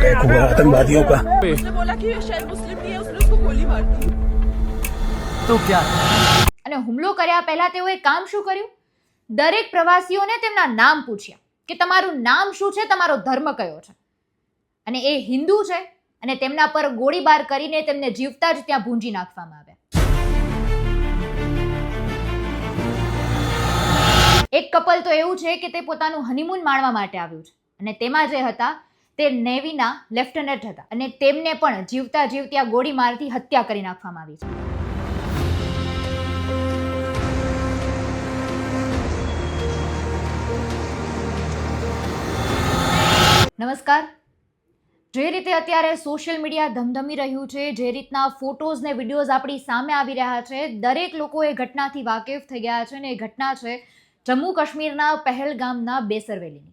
Attack हुआ आतंकवादियों का। उसने बोला कि शायद मुस्लिम नहीं है, उसने उसको गोली मार दी। तो क्या અને હુમલો કર્યા પહેલા તેઓએ કામ શું કર્યું? દરેક પ્રવાસીઓને તેમના નામ પૂછ્યા કે તમારું નામ શું છે, તમારો ધર્મ કયો છે, અને એ હિન્દુ છે, અને તેમના પર ગોળીબાર કરીને તેમને જીવતા જ ત્યાં ભૂંજી નાખવામાં આવ્યા. એક કપલ તો એવું છે કે તે પોતાનું હનીમૂન માણવા માટે આવ્યું છે, અને તેમાં જે હતા તે નેવીના લેફ્ટનન્ટ હતા, અને તેમને પણ જીવતા જીવ ત્યાં ગોળી મારથી હત્યા કરી નાખવામાં આવી છે. નમસ્કાર. જે રીતે અત્યારે સોશિયલ મીડિયા ધમધમી રહ્યું છે, જે રીતના ફોટોઝ ને વિડીયોઝ આપણી સામે આવી રહ્યા છે, દરેક લોકો એ ઘટનાથી વાકેફ થઈ ગયા છે, અને એ ઘટના છે જમ્મુ કાશ્મીરના પહેલગામના બેસરવેલીની.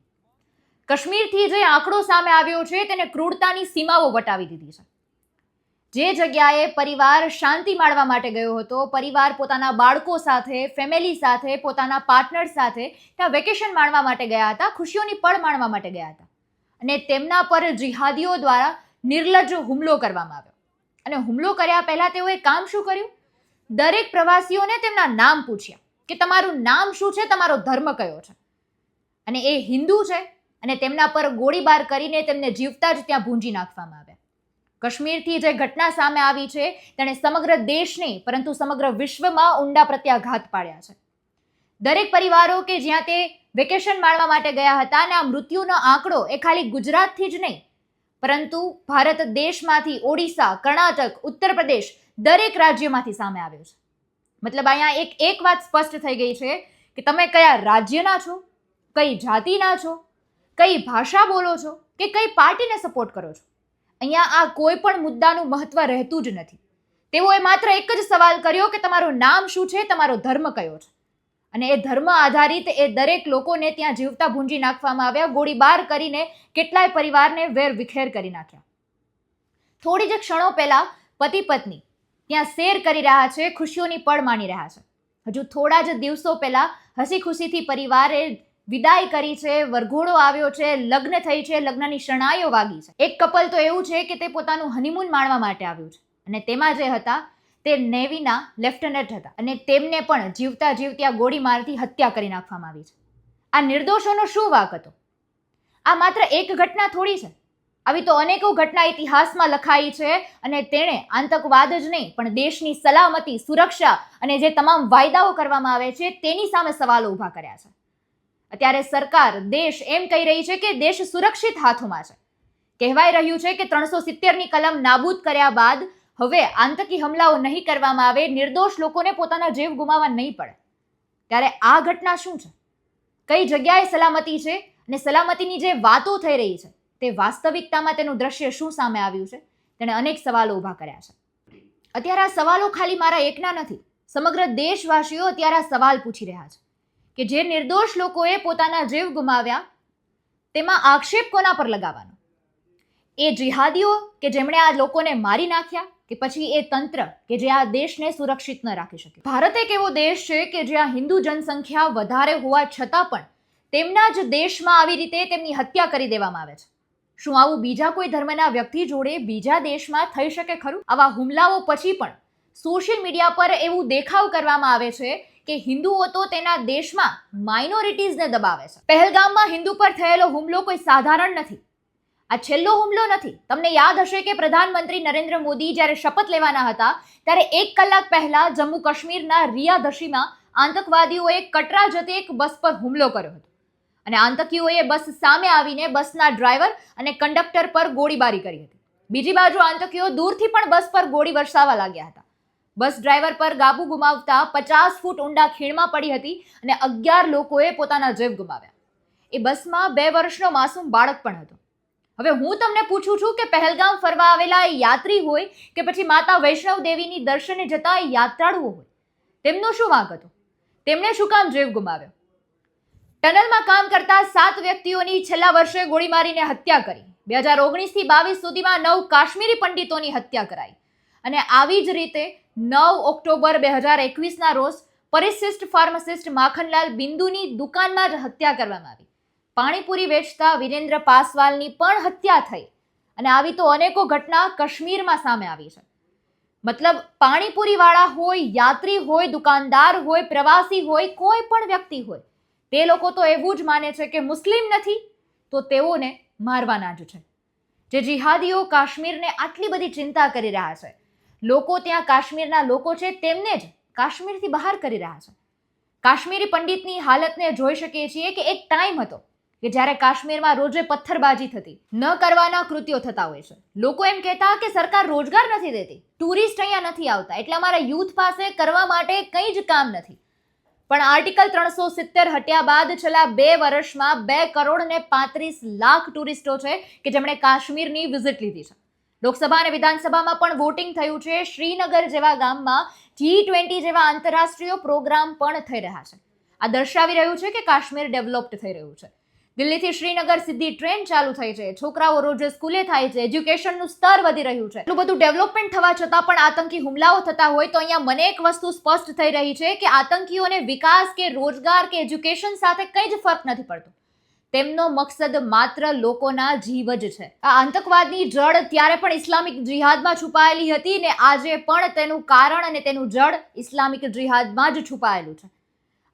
કાશ્મીરથી જે આંકડો સામે આવ્યો છે તેને ક્રૂરતાની સીમાઓ વટાવી દીધી છે. જે જગ્યાએ પરિવાર શાંતિ માણવા માટે ગયો હતો, પરિવાર પોતાના બાળકો સાથે, ફેમિલી સાથે, પોતાના પાર્ટનર સાથે ત્યાં વેકેશન માણવા માટે ગયા હતા, ખુશીઓની પળ માણવા માટે ગયા હતા, અને તેમના પર જિહાદીઓ દ્વારા નિર્લજ્જ હુમલો કરવામાં આવ્યો. અને હુમલો કર્યા પહેલા તેઓએ કામ શું કર્યું? દરેક પ્રવાસીઓને તેમના નામ પૂછ્યા કે તમારું નામ શું છે, તમારો ધર્મ કયો છે, અને એ હિન્દુ છે, અને તેમના પર ગોળીબાર કરીને તેમને જીવતા જ ત્યાં ભૂંજી નાખવામાં આવ્યા. કાશ્મીરથી જે ઘટના સામે આવી છે તેણે સમગ્ર દેશ નહીં પરંતુ સમગ્ર વિશ્વમાં ઊંડા પ્રત્યાઘાત પાડ્યા છે. દરેક પરિવારો કે જ્યાં તે વેકેશન માણવા માટે ગયા હતા, અને આ મૃત્યુનો આંકડો એ ખાલી ગુજરાતથી જ નહીં પરંતુ ભારત દેશમાંથી ઓડિશા, કર્ણાટક, ઉત્તર પ્રદેશ દરેક રાજ્યમાંથી સામે આવ્યો છે. મતલબ અહીંયા એક વાત સ્પષ્ટ થઈ ગઈ છે કે તમે કયા રાજ્યના છો, કઈ જાતિના છો, કઈ ભાષા બોલો છો, કે કઈ પાર્ટીને સપોર્ટ કરો છો. અહીંયા આ કોઈ પણ મુદ્દાનું મહત્વ રહેતું જ નથી. તેઓએ માત્ર એક જ સવાલ કર્યો કે તમારું નામ શું છે, તમારો ધર્મ કયો છે, અને એ ધર્મ આધારિત એ દરેક લોકોને ત્યાં જીવતા ભૂંજી નાખવામાં આવ્યા, ગોળીબાર કરીને કેટલાય પરિવારને વેર વિખેર કરી નાખ્યા. થોડી જ ક્ષણો પહેલા પતિ પત્ની ત્યાં શેર કરી રહ્યા છે, ખુશીઓની પળ માણી રહ્યા છે. હજુ થોડા જ દિવસો પહેલા હસી ખુશીથી પરિવારે વિદાય કરી છે, વરઘોડો આવ્યો છે, લગ્ન થઈ છે, લગ્નની શરણાઈઓ વાગી છે. એક કપલ તો એવું છે કે તે પોતાનું હનીમૂન માણવા માટે આવ્યું છે, અને તેમાં જે હતા તે નેવીના લેફ્ટનન્ટ હતા, અને તેમને પણ જીવતા જીવ ત્યાં ગોળી મારથી હત્યા કરી નાખવામાં આવી છે. આ નિર્દોષોનો શું વાંક હતો? આ માત્ર એક ઘટના થોડી છે. આવી તો અનેકો ઘટના ઇતિહાસમાં લખાઈ છે, અને તેણે આતંકવાદ જ નહીં પણ દેશની સલામતી, સુરક્ષા અને જે તમામ વાયદાઓ કરવામાં આવે છે તેની સામે સવાલો ઊભા કર્યા છે. અત્યારે સરકાર, દેશ એમ કહી રહી છે કે દેશ સુરક્ષિત હાથોમાં છે. કહેવાઈ રહ્યું છે કે 370ની કલમ નાબૂદ કર્યા બાદ હવે આતંકી હમલાઓ નહીં કરવામાં આવે, નિર્દોષ લોકોને પોતાના જીવ ગુમાવવા નહીં પડે. ત્યારે આ ઘટના શું છે? કઈ જગ્યાએ સલામતી છે, અને સલામતીની જે વાતો થઈ રહી છે તે વાસ્તવિકતામાં તેનું દ્રશ્ય શું સામે આવ્યું છે? તેણે અનેક સવાલો ઊભા કર્યા છે. અત્યારે આ સવાલો ખાલી મારા એકના નથી, સમગ્ર દેશવાસીઓ અત્યારે આ સવાલ પૂછી રહ્યા છે કે જે નિર્દોષ લોકોએ પોતાના જીવ ગુમાવ્યા તેમાં આક્ષેપ કોના પર લગાવવાનો? એ જિહાદીઓ કે જેમણે આ લોકોને મારી નાખ્યા, કે પછી એ તંત્ર કે જે આ દેશને સુરક્ષિત ન રાખી શકે? ભારત એક એવો દેશ છે કે જ્યાં હિન્દુ જનસંખ્યા વધારે હોવા છતાં પણ તેમના જ દેશમાં આવી રીતે તેમની હત્યા કરી દેવામાં આવે છે. શું આવું બીજા કોઈ ધર્મના વ્યક્તિ જોડે બીજા દેશમાં થઈ શકે ખરું? આવા હુમલાઓ પછી પણ સોશિયલ મીડિયા પર એવું દેખાવ કરવામાં આવે છે કે હિન્દુઓ તો તેના દેશમાં માઇનોરિટીઝને દબાવે છે. પહેલગામમાં હિન્દુ પર થયેલો હુમલો કોઈ સાધારણ નથી. આ છેલ્લો હુમલો નથી. તમને યાદ હશે કે પ્રધાનમંત્રી નરેન્દ્ર મોદી જ્યારે શપથ લેવાના હતા ત્યારે 1 કલાક પહેલા જમ્મુ કાશ્મીરના રિયાધશીમાં આતંકવાદીઓએ કટરા જતી એક બસ પર હુમલો કર્યો હતો, અને આતંકીઓએ બસ સામે આવીને બસના ડ્રાઈવર અને કંડક્ટર પર ગોળીબારી કરી હતી. બીજી બાજુ આતંકીઓ દૂરથી પણ બસ પર ગોળી વરસાવવા લાગ્યા હતા. બસ ડ્રાઈવર પર કાબુ ગુમાવતા 50 ફૂટ ઊંડા ખીણમાં પડી હતી, અને 11 લોકોએ પોતાના જીવ ગુમાવ્યા. એ બસમાં 2 વર્ષનો માસૂમ બાળક પણ હતો. હવે હું તમને પૂછું છું કે પહેલગામ ફરવા આવેલા એ યાત્રી હોય કે પછી માતા વૈષ્ણવ દેવીની દર્શને જતા એ યાત્રાળુઓ હોય, તેમનો શું વાંક હતો? તેમણે શું કામ જીવ ગુમાવ્યો? ટનલમાં કામ કરતા 7 વ્યક્તિઓની છેલ્લા વર્ષે ગોળી મારીને હત્યા કરી. 2019 થી 22 સુધીમાં 9 કાશ્મીરી પંડિતોની હત્યા કરાઈ, અને આવી જ રીતે 9 ઓક્ટોબર 2021ના રોજ પરિશિષ્ટ ફાર્માસિસ્ટ માખનલાલ બિંદુની દુકાનમાં જ હત્યા કરવામાં આવી. પાણીપુરી વેચતા વિરેન્દ્ર પાસવાલની પણ હત્યા થઈ, અને આવી તો અનેકો ઘટના કાશ્મીરમાં સામે આવી છે. મતલબ પાણીપુરીવાળા હોય, યાત્રી હોય, દુકાનદાર હોય, પ્રવાસી હોય, કોઈ પણ વ્યક્તિ હોય, તે લોકો તો એવું જ માને છે કે મુસ્લિમ નથી તો તેઓને મારવાના જ છે. જે જિહાદીઓ કાશ્મીરને આટલી બધી ચિંતા કરી રહ્યા છે, લોકો ત્યાં કાશ્મીરના લોકો છે તેમને જ કાશ્મીરથી બહાર કરી રહ્યા છે. કાશ્મીરી પંડિતની હાલતને જોઈ શકીએ છીએ કે એક ટાઈમ હતો કે જ્યારે કાશ્મીરમાં રોજે પથ્થરબાજી થતી, ન કરવાના કૃત્યો થતા હોય છે. લોકો એમ કહેતા કે સરકાર રોજગાર નથી દેતી, ટુરિસ્ટ અહીંયા નથી આવતા, એટલે અમારા યુથ પાસે કરવા માટે કંઈ જ કામ નથી. પણ આર્ટિકલ 370 હટ્યા બાદ છેલ્લા 2 વર્ષમાં 2 કરોડ ને 35 લાખ ટુરિસ્ટો છે કે જેમણે કાશ્મીરની વિઝિટ લીધી છે. લોકસભા અને વિધાનસભામાં પણ વોટિંગ થયું છે. શ્રીનગર જેવા ગામમાં G20 જેવા આંતરરાષ્ટ્રીય પ્રોગ્રામ પણ થઈ રહ્યા છે. આ દર્શાવી રહ્યું છે કે કાશ્મીર ડેવલપ્ડ થઈ રહ્યું છે. દિલ્હીથી શ્રીનગર સીધી ટ્રેન ચાલુ થઈ છે, છોકરાઓ રોજ સ્કૂલે થાય છે, એજ્યુકેશનનું સ્તર વધી રહ્યું છે. એટલું બધું ડેવલપમેન્ટ થવા છતાં પણ આતંકી હુમલાઓ થતા હોય તો અહીંયા મને એક વસ્તુ સ્પષ્ટ થઈ રહી છે કે આતંકીઓને વિકાસ કે રોજગાર કે એજ્યુકેશન સાથે કંઈ જ ફરક નથી પડતો. તેમનો મકસદ માત્ર લોકોના જીવ જ છે. આ આતંકવાદની જડ ત્યારે પણ ઇસ્લામિક જિહાદમાં છુપાયેલી હતી ને આજે પણ તેનું કારણ અને તેનું જડ ઇસ્લામિક જિહાદમાં જ છુપાયેલું છે.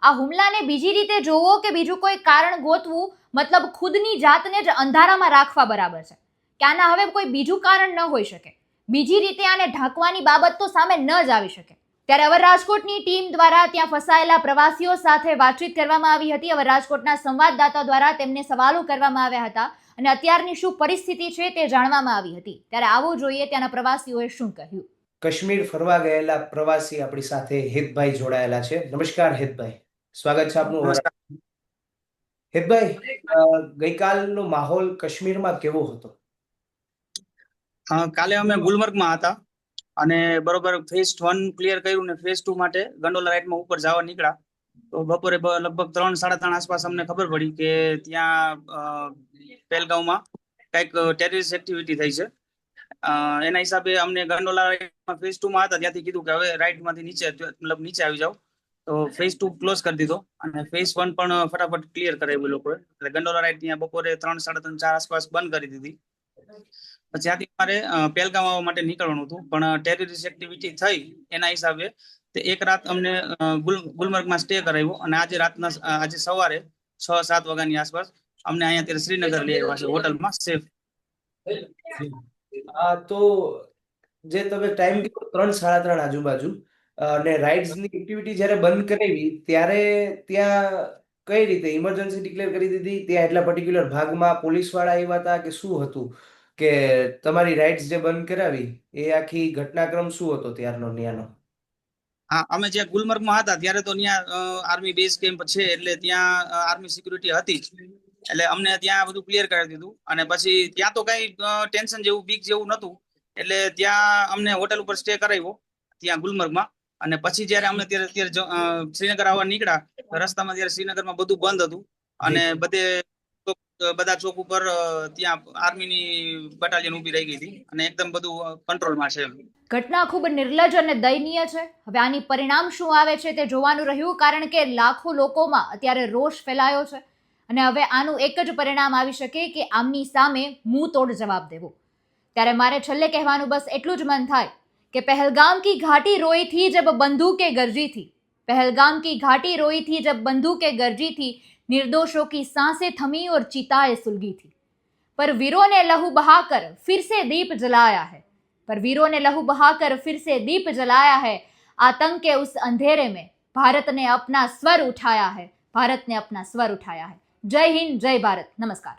આ હુમલાને બીજી રીતે જોવો કે બીજું કોઈ કારણ ગોતવું મતલબ ખુદની જાતને જ અંધારામાં રાખવા બરાબર છે કે આના હવે કોઈ બીજું કારણ ન હોઈ શકે. બીજી રીતે આને ઢાંકવાની બાબત તો સામે ન જ આવી શકે. ત્યારે અવર રાજકોટની ટીમ દ્વારા ત્યાં ફસાયેલા પ્રવાસીઓ સાથે વાતચીત કરવામાં આવી હતી. અવર રાજકોટના સંવાદદાતા દ્વારા તેમને સવાલો કરવામાં આવ્યા હતા અને અત્યારની શું પરિસ્થિતિ છે તે જાણવામાં આવી હતી. ત્યારે આવો જોઈએ ત્યાંના પ્રવાસીઓએ શું કહ્યું. કાશ્મીર ફરવા ગયેલા પ્રવાસી આપણી સાથે હિતભાઈ જોડાયેલા છે. નમસ્કાર હિતભાઈ, સ્વાગત છે આપનું. હિતભાઈ, ગઈકાલનો માહોલ કાશ્મીરમાં કેવો હતો? કાલે અમે ગુલમર્ગમાં હતા અને બરોબર ફેઝ 1 ક્લિયર કર્યું ને ફેઝ 2 માટે ગંડોલા રાઇડમાં ઉપર જવા નીકળ્યા તો બપોરે લગભગ 3-3:30 આસપાસ અમને ખબર પડી કે ત્યાં પહેલગામમાં કંઈક ટેરરિસ્ટ એક્ટિવિટી થઈ છે. એના હિસાબે અમને ગંડોલા રાઇડમાં ફેઝ 2 માં હતા ત્યાંથી કીધું કે હવે રાઇડમાંથી નીચે આવી જાઓ. તો ફેઝ 2 ક્લોઝ કરી દીધો અને ફેઝ 1 પણ ફટાફટ ક્લિયર કરાવ્યું લોકોએ. એટલે ગંડોલા રાઇડ ત્યાં બપોરે 3-3:30 4 આસપાસ બંધ કરી દીધી. પછી ત્યાંથી અમારે પહેલગામ આવવા માટે નીકળવાનું હતું પણ ટેરરિસ્ટ એક્ટિવિટી થઈ એના હિસાબે તે એક રાત અમને ગુલમર્ગમાં સ્ટે કરાવ્યો અને આજે સવારે 6-7 વાગ્યાની આસપાસ અમને અહીંયા શ્રીનગર લઈ આવ્યા છે હોટલમાં સેફ. તો જે તમે ટાઈમ કીધો 3-3:30 આજુબાજુ અને રાઇડ્સની એક્ટિવિટી જ્યારે બંધ કરાવી ત્યારે ત્યાં કઈ રીતે ઇમરજન્સી ડિક્લેર કરી દીધી? ત્યાં એટલા પર્ટિક્યુલર ભાગમાં પોલીસવાળા આવ્યા હતા કે શું હતું કે તમારી રાઇડ્સ જે બંધ કરાવી એ આખી ઘટનાક્રમ શું હતો ત્યારનો ત્યાંનો? હા, અમે જ્યાં ગુલમર્ગમાં હતા ત્યારે તો ત્યાં આર્મી બેઝ કેમ્પ છે એટલે ત્યાં આર્મી સિક્યુરિટી હતી જ. એટલે અમને ત્યાં બધું ક્લિયર કરી દીધું અને પછી ત્યાં તો કઈ ટેન્શન જેવું બીક જેવું નતું એટલે ત્યાં અમને હોટલ ઉપર સ્ટે કરાવ્યો ત્યાં ગુલમર્ગમાં. અને પછી જયારે અમે ત્યારે શ્રીનગર આવવા નીકળ્યા રસ્તામાં ત્યારે શ્રીનગરમાં બધું બંધ હતું અને બધા ચોક ઉપર ત્યાં આર્મીની બટાલિયન ઉભી રહી ગઈ હતી અને એકદમ બધું કંટ્રોલમાં છે. ઘટના ખૂબ નિર્લજ્જ અને દયનીય છે. હવે આની પરિણામ શું આવે છે તે જોવાનું રહ્યું કારણ કે લાખો લોકોમાં અત્યારે રોષ ફેલાયો છે અને હવે આનું એક જ પરિણામ આવી શકે કે આમની સામે મુંહ તોડ જવાબ દેવો. ત્યારે મારે છેલ્લે કહેવાનું બસ એટલું જ મન થાય कि पहलगाम की घाटी रोई थी जब बंदूकें गरजी थी, पहलगाम की घाटी रोई थी जब बंदूकें गरजी थी, निर्दोषों की सांसें थमी और चिताएं सुलगी थी, पर वीरों ने लहू बहाकर फिर से दीप जलाया है, पर वीरों ने लहू बहाकर फिर से दीप जलाया है, आतंक के उस अंधेरे में भारत ने अपना स्वर उठाया है, भारत ने अपना स्वर उठाया है. जय हिंद, जय भारत, नमस्कार.